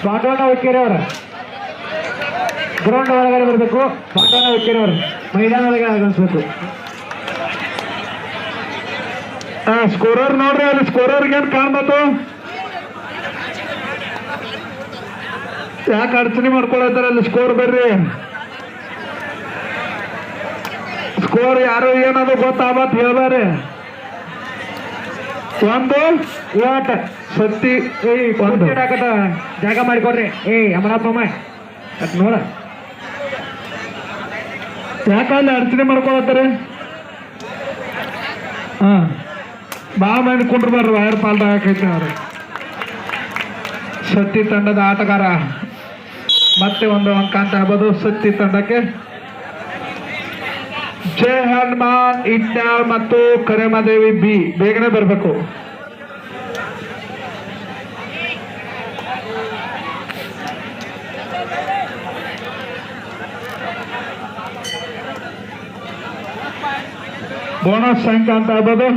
ಪಾಂಡವನ ಹುಕ್ಕೇರಿ ಅವರ ಗ್ರೌಂಡ್ ಒಳಗಡೆ ಬರಬೇಕು. ಪಾಂಡವನ ಹುಕ್ಕೇರಿ ಅವರು ಮೈದಾನ ಒಳಗೆ ಆಗಮಿಸ್ಬೇಕು. ಸ್ಕೋರರ್ ನೋಡ್ರಿ, ಅಲ್ಲಿ ಸ್ಕೋರರ್ಗೆ ಏನ್ ಕಾಣ್ಬತ್ತು? ಯಾಕೆ ಅಡಚಣೆ ಮಾಡ್ಕೊಳತ್ತಾರ? ಅಲ್ಲಿ ಸ್ಕೋರ್ ಬರ್ರಿ, ಸ್ಕೋರ್ ಯಾರು ಏನದು ಗೊತ್ತಾಗತ್ ಹೇಳ್ಬಾರಿ. ಒಂದು ಓಟ್ ಸತ್ತಿ ಒಂದು ಜಾಗ ಮಾಡಿಕೊಡ್ರಿ. ಅಮರಪ್ಪ ನೋಡ ಯಾಕಲ್ಲಿ ಅಡಚಣೆ ಮಾಡ್ಕೊಳತ್ತಾರೆ? ಬಾ ಮಂದಿ ಕುಂಡ್ರಬಾರ್ದು, ವೈರ್ ಪಾಲ್ಟ ಹಾಕೈತಿ ಅವ್ರು. ಸತ್ತಿ ತಂಡದ ಆಟಗಾರ ಮತ್ತೆ ಒಂದು ಅಂಕ ಅಂತ ಆಗ್ಬೋದು ಸತ್ತಿ ತಂಡಕ್ಕೆ. ಜೈ ಹನುಮಾನ್ ಇಟ್ನಾಳ್ ಮತ್ತು ಕರೆಮಾದೇವಿ ಬಿ ಬೇಗನೆ ಬರಬೇಕು. ಬೋನಸ್ ಅಂಕ ಅಂತ ಆಗ್ಬೋದು.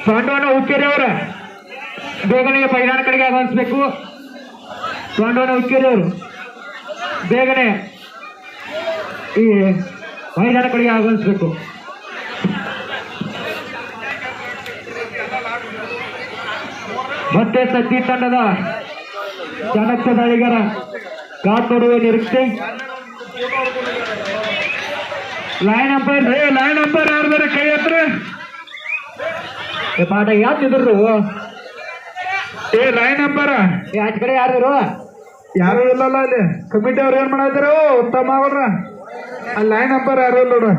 ಪಾಂಡವನ ಹುಕ್ಕೇರಿ ಅವರ ಬೇಗನೆ ಮೈದಾನ ಕಡೆಗೆ ಆಗಮಿಸ್ಬೇಕು. ಪಾಂಡವನ ಹುಕ್ಕೇರಿ ಅವರು ಬೇಗನೆ ಈ ಮೈದಾನ ಕಡೆಗೆ ಆಗಮಿಸ್ಬೇಕು. ಮತ್ತೆ ಸತ್ತಿ ತಂಡದ ಚಾಣಕ್ಯ ದಾಳಿಗಾರ ಕಾದ್ ನೋಡುವ ನಿರೀಕ್ಷೆ. ಲೈನ್ ಅಂಪೈರ್ ಯಾರು ಬೇರೆ ಕೈ ಹತ್ರ ಪಾಠ ಯಾತಿದ್ರು ಲೈನ್ ಅಂಬಾರ ಆಚ ಕಡೆ ಯಾರು ಯಾರು ಇಲ್ಲಲ್ಲ ಅಲ್ಲಿ ಕಮಿಟಿ ಅವ್ರು ಏನ್ ಮಾಡಾತಾರ ಉತ್ತಮ ಅವ್ರ ಅಲ್ಲಿ ಲೈನ್ ಅಂಬಾರ ಯಾರು ಇಲ್ಲ ನೋಡ.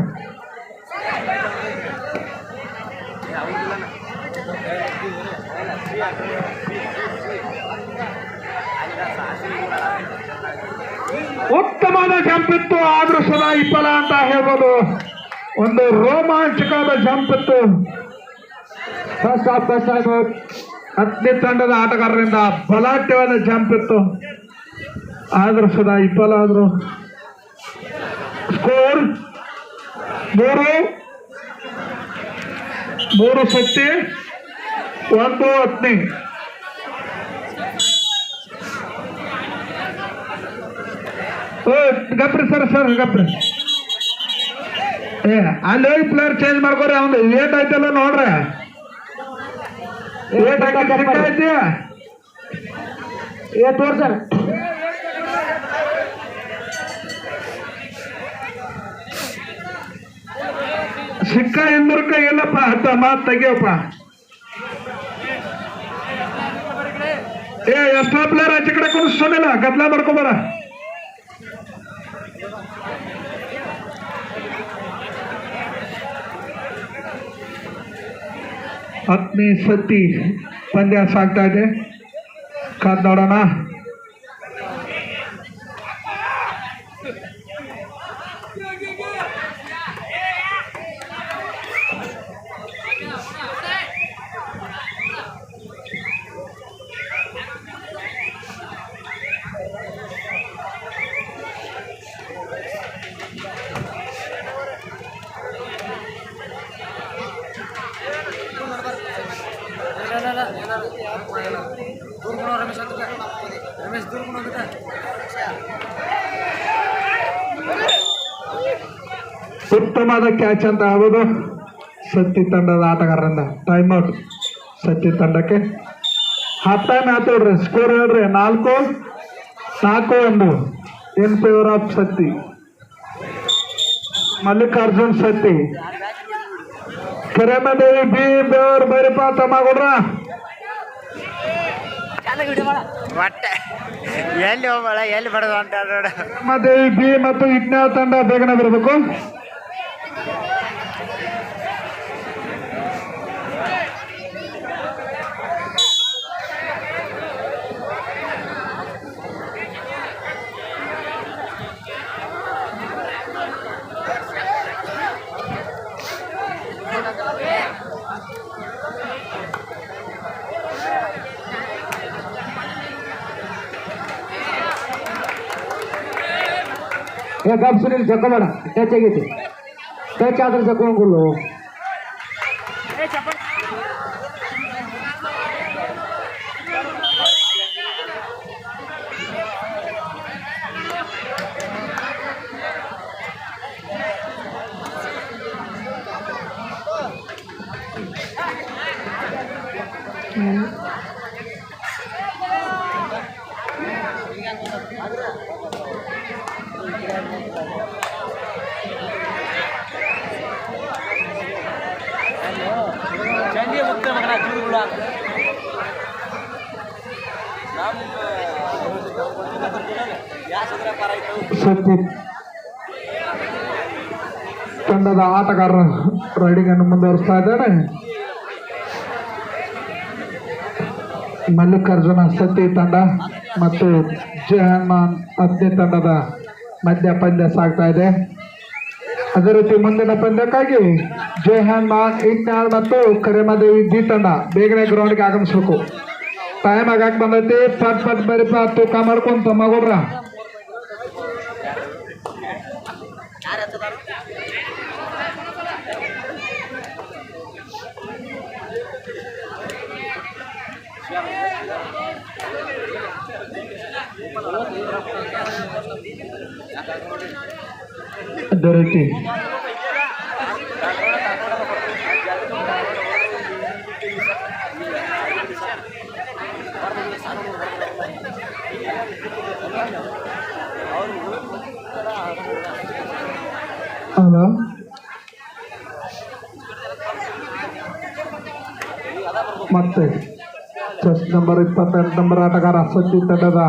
ಉತ್ತಮವಾದ ಜಂಪ್ ಇತ್ತು, ಆದ್ರೂ ಸದಾ ವಿಫಲ ಅಂತ ಹೇಳ್ಬೋದು. ಒಂದು ರೋಮಾಂಚಕವಾದ ಜಂಪ್ ಇತ್ತು. ಫಸ್ಟ್ ಹತ್ತನೇ ತಂಡದ ಆಟಗಾರರಿಂದ ಬಲಾಢ್ಯವಾದ ಜಂಪ್ ಇತ್ತು, ಆದ್ರೂ ಸದಾ ವಿಫಲ ಆದ್ರು. ಸ್ಕೋರ್ 3 ಸತ್ತಿ 1 ಹತ್ತನೇ. ಗಪ್ರಿ ಸರ್ ಗಪ್ರಿ ಅಲ್ಲಿ ಹೋಗಿ ಪ್ಲೇಯರ್ ಚೇಂಜ್ ಮಾಡ್ಕೋರಿ. ಅವ್ನು ಏಟ್ ಆಯ್ತಲ್ಲ ನೋಡ್ರಿ, ಏಟ್ ಐತಿ ತೋರ್ಸರ್ ಸಿಕ್ಕ ಇನ್ನೂರಕ್ಕ ಇಲ್ಲಪ್ಪ, ಮಾತು ತೆಗಿಯಪ್ಪ. ಎಷ್ಟ ಪ್ಲೇಯರ್ ಆಚೆ ಕಡೆ ಕುಣಿಸ್ತಾನಿಲ್ಲ, ಗದ್ಲ ಮಾಡ್ಕೊಬಾರ. ಹತ್ತನೇ ಸತಿ ಪಂದ್ಯ ಸಾಗ್ತಾ ಇದೆ, ಕಾದ್ ನೋಡೋಣ. ಉತ್ತಮವಾದ ಕ್ಯಾಚ್ ಅಂತ ಆಗ್ಬೋದು ಸತ್ತಿ ತಂಡದ ಆಟಗಾರರಿಂದ. ಟೈಮ್ ಔಟ್ ಸತ್ತಿ ತಂಡಕ್ಕೆ. ಹಾಫ್ ಟೈಮ್ ಆಯ್ತು ನೋಡ್ರಿ. ಸ್ಕೋರ್ ಹೇಳ್ರಿ 4-1 in favour of Satti. Mallikarjun Satti, ಕರೆಮದೇವಿ ಬಿ ಬೇವ್ರ ಬೈರಪ್ಪ ತಮ್ಮ ಕೊಡ್ರ ಒಟ್ಟೆ ಎಲ್ಲಿ ಹೋಗ್ಬೇಡ ಎಲ್ಲಿ ಬಡದು ಅಂತ ನೋಡ. ಮತ್ತೆ ಬಿ ಮತ್ತು ಇಟ್ನಾಳ್ ತಂಡ ಬೇಗನೆ ಬರಬೇಕು. ಗಪ್ ಸುನಿಲ್ ಜಕ್ಕೋಬೇಡ, ಟಚ್ ಆಗೈತಿ. ಟಚ್ ಆದ್ರೆ ಜಕ್ಕೊಂಡ್ಕೊಳ್ಳು. ಸತ್ಯ ತಂಡದ ಆಟಗಾರರು ರೈಡಿಂಗ್ ಅನ್ನು ಮುಂದುವರಿಸ್ತಾ ಇದ್ದಾರೆ. ಮಲ್ಲಿಕಾರ್ಜುನ ಸತಿ ತಂಡ ಮತ್ತು ಜಹನ್ಮಾನ್ ಅತ್ನಿ ತಂಡದ ಮಧ್ಯ ಪಂದ್ಯ ಸಾಗ್ತಾ ಇದೆ. ಅದೇ ರೀತಿ ಮುಂದಿನ ಪಂದ್ಯಕ್ಕಾಗಿ ಜಹನ್ಮಾನ್ ಇಟ್ನಾಳ್ ಮತ್ತು ಕರೆಮಾದೇವಿ ಜಿ ತಂಡ ಬೇಗನೆ ಗ್ರೌಂಡ್ಗೆ ಆಗಮಿಸ್ಬೇಕು. ಟೈಮ್ ಆಗಾಕ್ ಬಂದೈತಿ. ಪಟ್ ಪಟ್ ಬರಿಪ ತೂಕ ಮಾಡ್ಕೊಂತ ಮಗೋಡ್ರ. ಅದೇ ರೀತಿ ಹಲೋ ಮತ್ತೆ ಚೆಸ್ ನಂಬರ್ 28 ನಂಬರ್ ಆಟಗಾರ ಸತ್ತಿ ತಂಡದ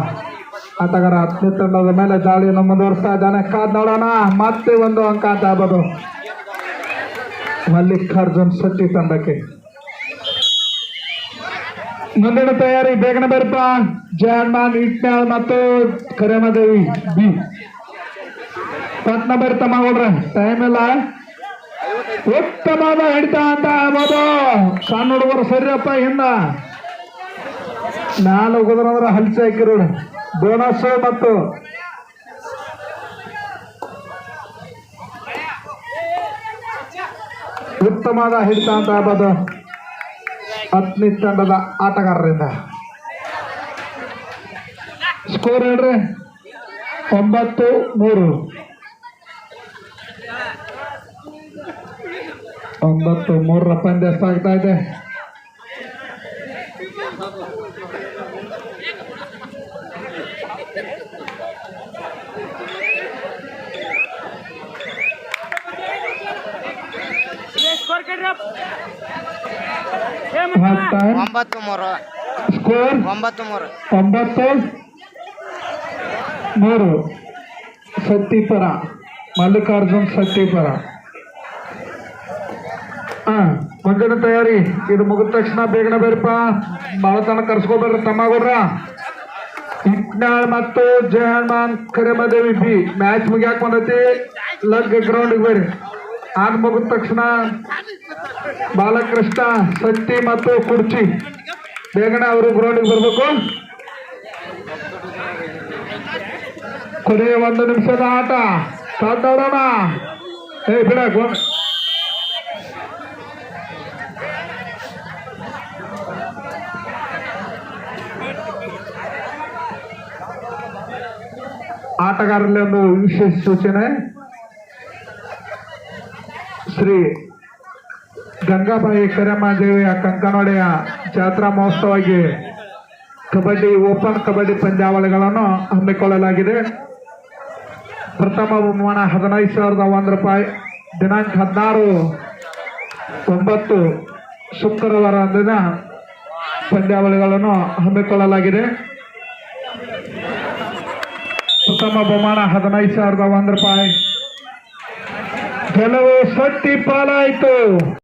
ಆಟಗಾರ 10ನೇ ತಂಡದ ಮೇಲೆ ದಾಳಿಯನ್ನು ಮುಂದುವರಿಸ್ತಾ ಇದ್ದಾನೆ. ಕಾದ್ ನೋಡೋಣ, ಮತ್ತೆ ಒಂದು ಅಂಕ ಅಂತ ಆಗ್ಬೋದು ಮಲ್ಲಿಕಾರ್ಜುನ್ ಸತ್ತಿ ತಂಡಕ್ಕೆ. ಮುಂದಿನ ತಯಾರಿ ಬೇಗನೆ ಬರಪ್ಪ. ಜಹನ್ಮಾನ್ ಇಟ್ನಾಳ್ ಮತ್ತು ಕರೆಮಾದೇವಿ ಬಿ ಪಟ್ನ ಬರ್ತಾ ಮಗೋಡ್ರ. ಟೈಮ್ ಇಲ್ಲ. ಉತ್ತಮವಾದ ಹಿಡಿತ ಅಂತ ಆಗ್ಬೋದು. ಸಣ್ಣ ಹುಡುಗರು ಸರಿಯಪ್ಪ. ಹಿಂದ ನಾಲ್ ಹೋಗೋದ್ರಂದ್ರೆ ಹಲ್ಚಿ ಹಾಕಿರೋಣ. ಬೋನಸ್ ಮತ್ತು ಉತ್ತಮವಾದ ಹಿಡಿತ ಅಂತ ಆಗ್ಬೋದು 10ನೇ ತಂಡದ ಆಟಗಾರರಿಂದ. ಸ್ಕೋರ್ ಹೇಳ್ರಿ 9-3. 9-3 ಪಂದ್ಯ ಸಾಗ್ತಾ ಇದೆ. ಸ್ಕೋರ್ 9-3 ಸತ್ತಿಪರ ಮಲ್ಲಿಕಾರ್ಜುನ್ ಸತ್ತಿಪರ. ಮುಂದಿನ ತಯಾರಿ ಇದು ಮುಗಿದ ತಕ್ಷಣ ಬೇಗನೆ ಬೇರಪ್ಪ. ಬಹಳ ತನಕ ಕರ್ಸ್ಕೊಬೇಡ್ರಿ ತಮ್ಮಗೋಡ್ರ. ಇಟ್ನಾಳ್ ಮತ್ತು ಜಹನ್ಮಾನ್ ಕರೆಮಾದೇವಿ ಬಿ ಮ್ಯಾಚ್ ಮುಗಿಯಾಕ ಬಂದೈತಿ. ಲಗ್ ಗ್ರೌಂಡ್ಗೆ ಬೇರೆ. ಆಗ ಮುಗಿದ ತಕ್ಷಣ ಬಾಲಕೃಷ್ಣ ಸತ್ತಿ ಮತ್ತು ಕುರ್ಚಿ ಬೇಗನೆ ಅವರು ಗ್ರೌಂಡ್ಗೆ ಬರ್ಬೇಕು. ಕೊನೆಯ 1 ನಿಮಿಷದ ಆಟ ಸಾಧಾರಣ. ಬಿಡ ಆಟಗಾರರಲ್ಲಿ ಒಂದು ವಿಶೇಷ ಸೂಚನೆ. ಶ್ರೀ ಗಂಗಾಬಾಯಿ ಕರೆಮಾದೇವಿಯ ಕಂಕನವಾಡಿಯ ಜಾತ್ರಾ ಮಹೋತ್ಸವವಾಗಿ ಕಬಡ್ಡಿ ಓಪನ್ ಕಬಡ್ಡಿ ಪಂದ್ಯಾವಳಿಗಳನ್ನು ಹಮ್ಮಿಕೊಳ್ಳಲಾಗಿದೆ. ಪ್ರಥಮ ಬಹುಮಾನ 15,001 ರೂಪಾಯಿ. ದಿನಾಂಕ 16/9 ಶುಕ್ರವಾರ ದಿನ ಪಂದ್ಯಾವಳಿಗಳನ್ನು ಹಮ್ಮಿಕೊಳ್ಳಲಾಗಿದೆ. ಪ್ರಥಮ ಬಹುಮಾನ 15,001 ರೂಪಾಯಿ. ಗೆಲುವು ಸೊಟ್ಟಿ ಪಾಲಾಯಿತು.